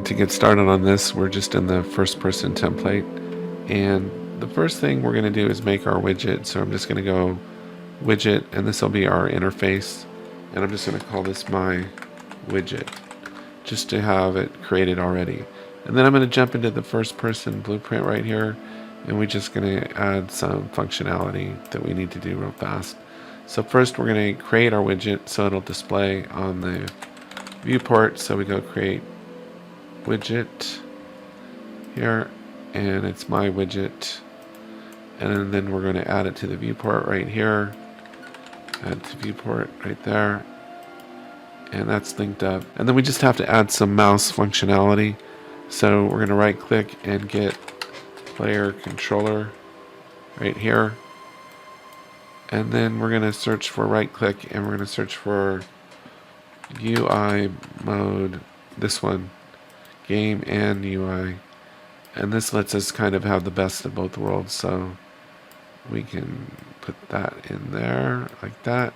to get started on this, we're just in the first person template. And the first thing we're going to do is make our widget. So I'm just going to go widget, and this will be our interface. And I'm just going to call this my widget, just to have it created already. And then I'm going to jump into the first person blueprint right here, and we're just going to add some functionality that we need to do real fast. So first we're going to create our widget so it'll display on the viewport. So we go create widget here, and it's my widget, and then we're going to add it to the viewport right here, add to viewport right there, and that's linked up. And then we just have to add some mouse functionality. So we're going to right click and get player controller right here, and then we're going to search for right click, and we're going to search for UI mode, this one, game and UI, and this lets us kind of have the best of both worlds. So we can put that in there like that,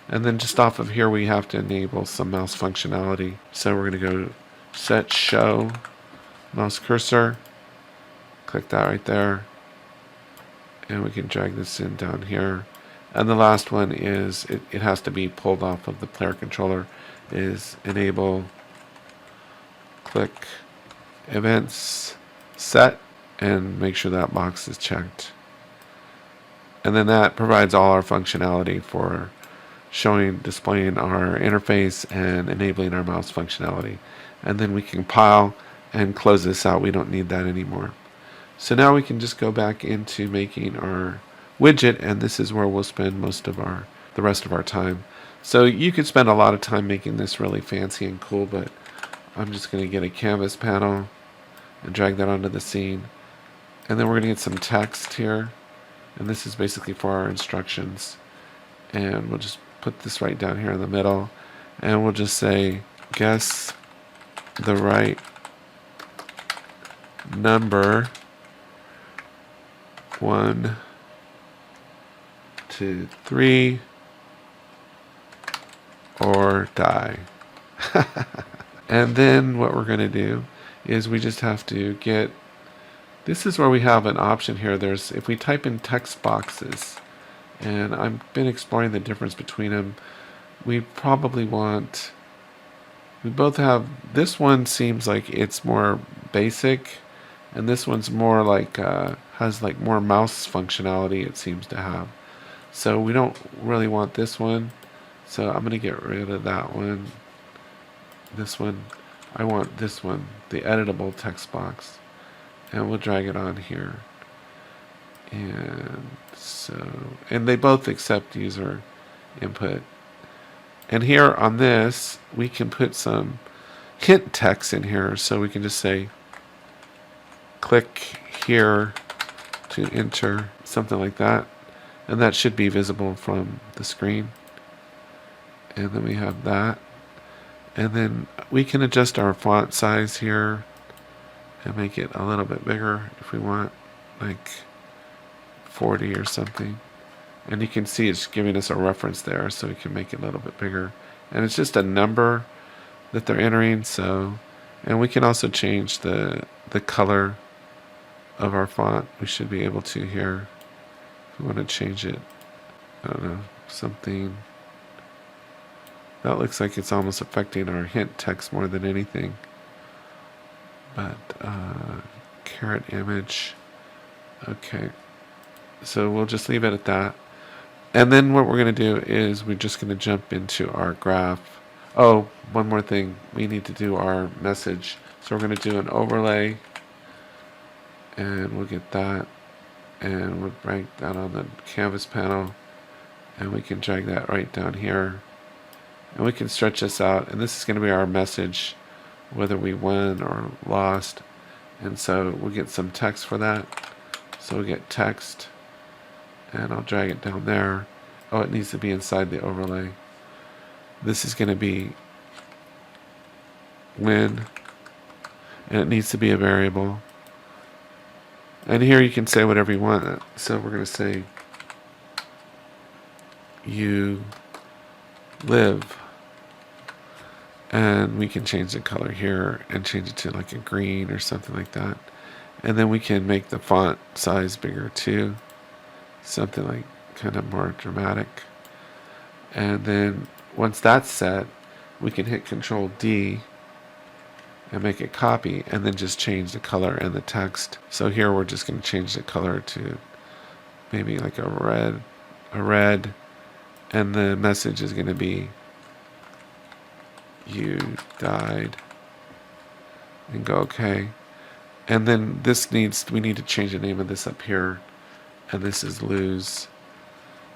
and then just off of here we have to enable some mouse functionality. So we're going to go set show mouse cursor, click that right there, and we can drag this in down here. And the last one is it has to be pulled off of the player controller, is enable click events set, and make sure that box is checked. And then that provides all our functionality for displaying our interface and enabling our mouse functionality. And then we can compile and close this out. We don't need that anymore. So now we can just go back into making our widget, and this is where we'll spend the rest of our time. So you could spend a lot of time making this really fancy and cool, but I'm just going to get a canvas panel and drag that onto the scene. And then we're going to get some text here, and this is basically for our instructions. And we'll just put this right down here in the middle, and we'll just say guess the right number 1, 2, 3, or die. And then what we're going to do is we just have to get, this is where we have an option here. There's, if we type in text boxes, and I've been exploring the difference between them, we probably want, we both have, this one seems like it's more basic, and this one's more like, has like more mouse functionality, it seems to have. So we don't really want this one, so I'm going to get rid of that one. This one, I want this one, the editable text box, and we'll drag it on here. And so, and they both accept user input. And here on this, we can put some hint text in here, so we can just say click here to enter, something like that, and that should be visible from the screen. And then we have that, and then we can adjust our font size here and make it a little bit bigger if we want, like 40 or something. And you can see it's giving us a reference there, so we can make it a little bit bigger. And it's just a number that they're entering. So, and we can also change the color of our font. We should be able to here. If we want to change it, I don't know, something that looks like it's almost affecting our hint text more than anything. But caret image, okay. So we'll just leave it at that. And then what we're going to do is we're just going to jump into our graph. Oh, one more thing. We need to do our message. So we're going to do an overlay, and we'll get that, and we'll drag that on the canvas panel, and we can drag that right down here, and we can stretch this out, and this is going to be our message, whether we won or lost. And so we'll get some text for that. So we'll get text, and I'll drag it down there. Oh, it needs to be inside the overlay. This is going to be win, and it needs to be a variable. And here you can say whatever you want. So we're going to say you live. And we can change the color here and change it to like a green or something like that. And then we can make the font size bigger too, something like kind of more dramatic. And then once that's set, we can hit Control D and make it copy, and then just change the color and the text. So here we're just going to change the color to maybe like a red, and the message is going to be "You died," and go OK. And then we need to change the name of this up here, and this is lose,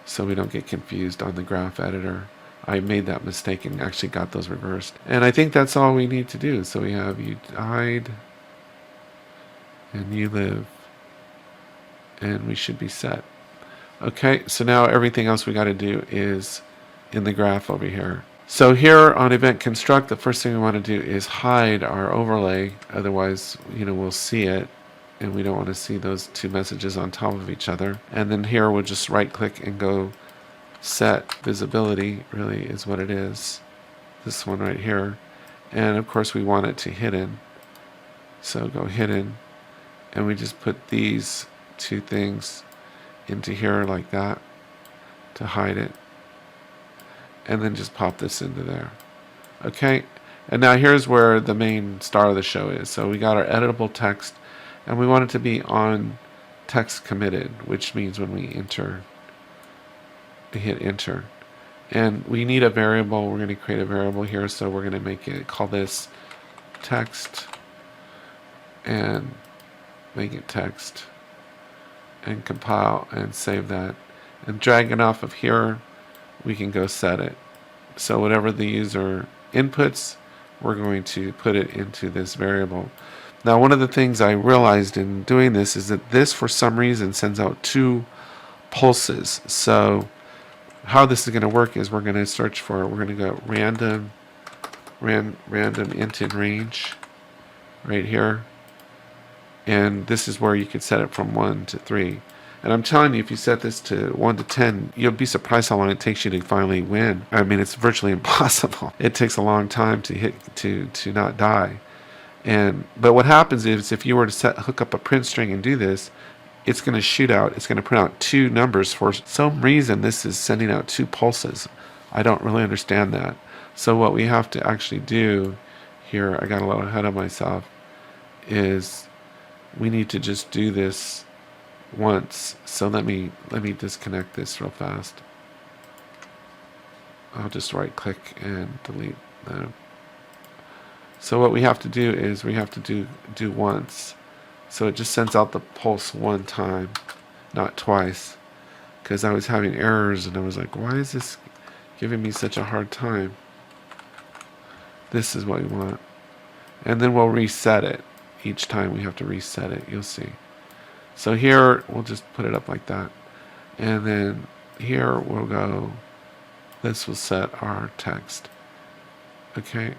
so we don't get confused on the graph editor. I made that mistake and actually got those reversed. And I think that's all we need to do. So we have you died and you live, and we should be set. Okay, so now everything else we got to do is in the graph over here. So here on event construct, the first thing we want to do is hide our overlay. Otherwise, we'll see it, and we don't want to see those two messages on top of each other. And then here we'll just right click and go set visibility, really is what it is. This one right here. And of course we want it to hidden. So go hidden, and we just put these two things into here like that to hide it. And then just pop this into there. Okay, and now here's where the main star of the show is. So we got our editable text, and we want it to be on text committed, which means when we hit enter. And we need a variable. We're going to create a variable here, so we're going to call this text, and make it text, and compile and save that. And drag it off of here, we can go set it. So whatever the user inputs, we're going to put it into this variable. Now, one of the things I realized in doing this is that this, for some reason, sends out 2 pulses. So how this is going to work is we're going to search for, we're going to go random int in range right here. And this is where you can set it from 1 to 3. And I'm telling you, if you set this to 1 to 10, you'll be surprised how long it takes you to finally win. I mean, it's virtually impossible. It takes a long time to not die. But what happens is, if you were to hook up a print string and do this, it's going to shoot out, it's going to print out 2 numbers. For some reason, this is sending out 2 pulses. I don't really understand that. So what we have to actually do here, I got a little ahead of myself, is we need to just do this once. So let me disconnect this real fast. I'll just right click and delete them. So what we have to do is we have to do once. So it just sends out the pulse 1 time, not twice, because I was having errors and I was like, why is this giving me such a hard time? This is what we want. And then we'll reset it. Each time we have to reset it, you'll see. So here we'll just put it up like that. And then here we'll go, this will set our text. Okay.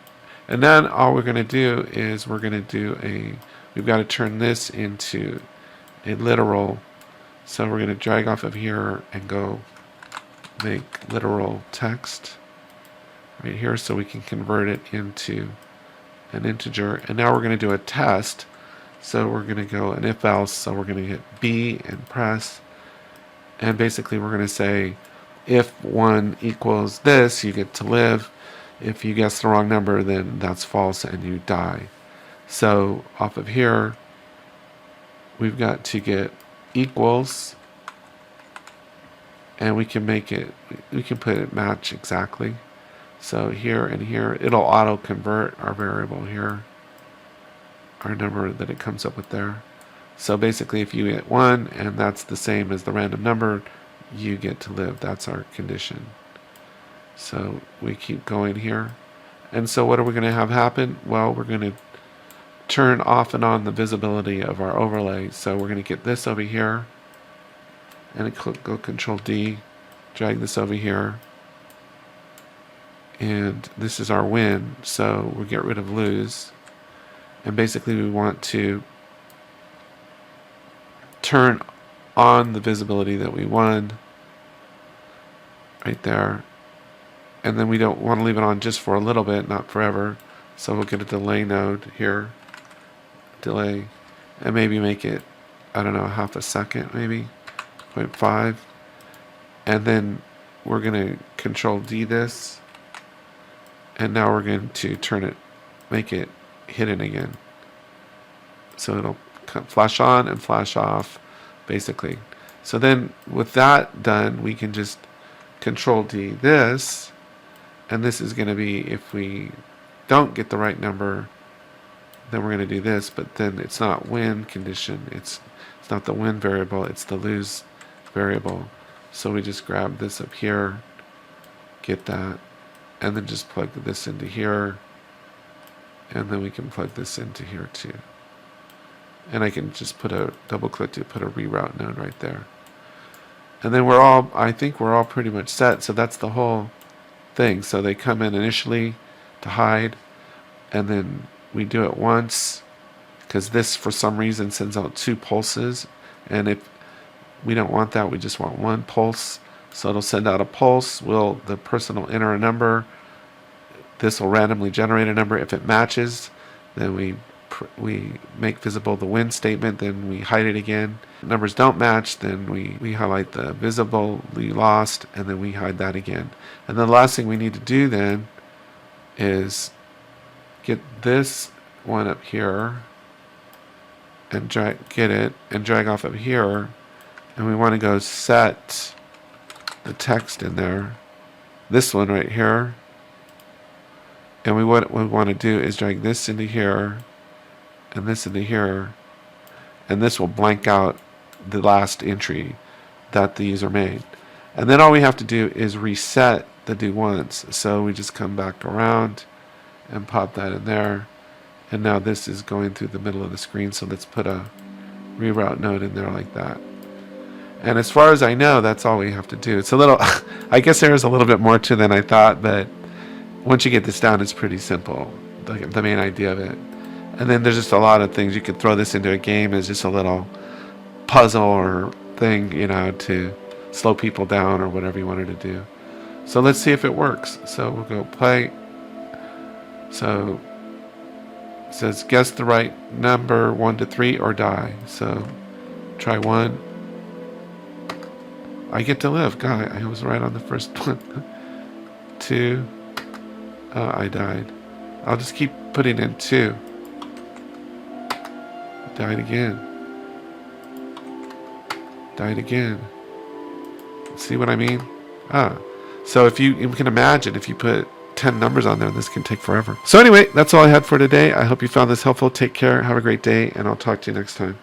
And then all we're going to do is we're going to do we've got to turn this into a literal. So we're going to drag off of here and go make literal text right here, so we can convert it into an integer. And now we're going to do a test. So we're going to go an if else. So we're going to hit B and press. And basically we're going to say, if 1 equals this, you get to live. If you guess the wrong number, then that's false and you die. So off of here, we've got to get equals, and we can put it match exactly. So here and here, it'll auto convert our variable here, our number that it comes up with there. So basically, if you get 1 and that's the same as the random number, you get to live. That's our condition. So we keep going here. And so what are we going to have happen? Well, we're going to turn off and on the visibility of our overlay. So we're going to get this over here, and go Control D, drag this over here, and this is our win. So we'll get rid of lose, and basically we want to turn on the visibility that we won right there, And then we don't want to leave it on just for a little bit, not forever. So we'll get a delay node here. Delay. And maybe make it, I don't know, half a second maybe. 0.5. And then we're going to control D this. And now we're going to turn it, make it hidden again. So it'll flash on and flash off, basically. So then with that done, we can just control D this. And this is going to be, if we don't get the right number, then we're going to do this. But then it's not win condition. It's not the win variable. It's the lose variable. So we just grab this up here, get that, and then just plug this into here. And then we can plug this into here too. And I can just put a double click to put a reroute node right there. And then I think we're all pretty much set. So that's the whole thing. So they come in initially to hide, and then we do it once, because this for some reason sends out 2 pulses, and if we don't want that, we just want 1 pulse. So it'll send out a pulse. The person will enter a number. This will randomly generate a number. If it matches, then we make visible the win statement, then we hide it again. If numbers don't match, then we highlight the visibly lost, and then we hide that again. And the last thing we need to do then is get this one up here and get it and drag off up here, and we want to go set the text in there, this one right here. And what we want to do is drag this into here and this into here, and this will blank out the last entry that the user made. And then all we have to do is reset the do once. So we just come back around and pop that in there, and now this is going through the middle of the screen. So let's put a reroute node in there like that. And as far as I know, that's all we have to do. It's a little I guess there is a little bit more to it than I thought, but once you get this down, it's pretty simple, the main idea of it. And then there's just a lot of things. You could throw this into a game as just a little puzzle or thing, you know, to slow people down or whatever you wanted to do. So let's see if it works. So we'll go play. So it says guess the right number 1 to 3 or die. So try 1. I get to live. God, I was right on the first one. 2. I died. I'll just keep putting in 2. Died again. Died again. See what I mean? So if you can imagine, if you put 10 numbers on there, this can take forever. So anyway, that's all I had for today. I hope you found this helpful. Take care. Have a great day, and I'll talk to you next time.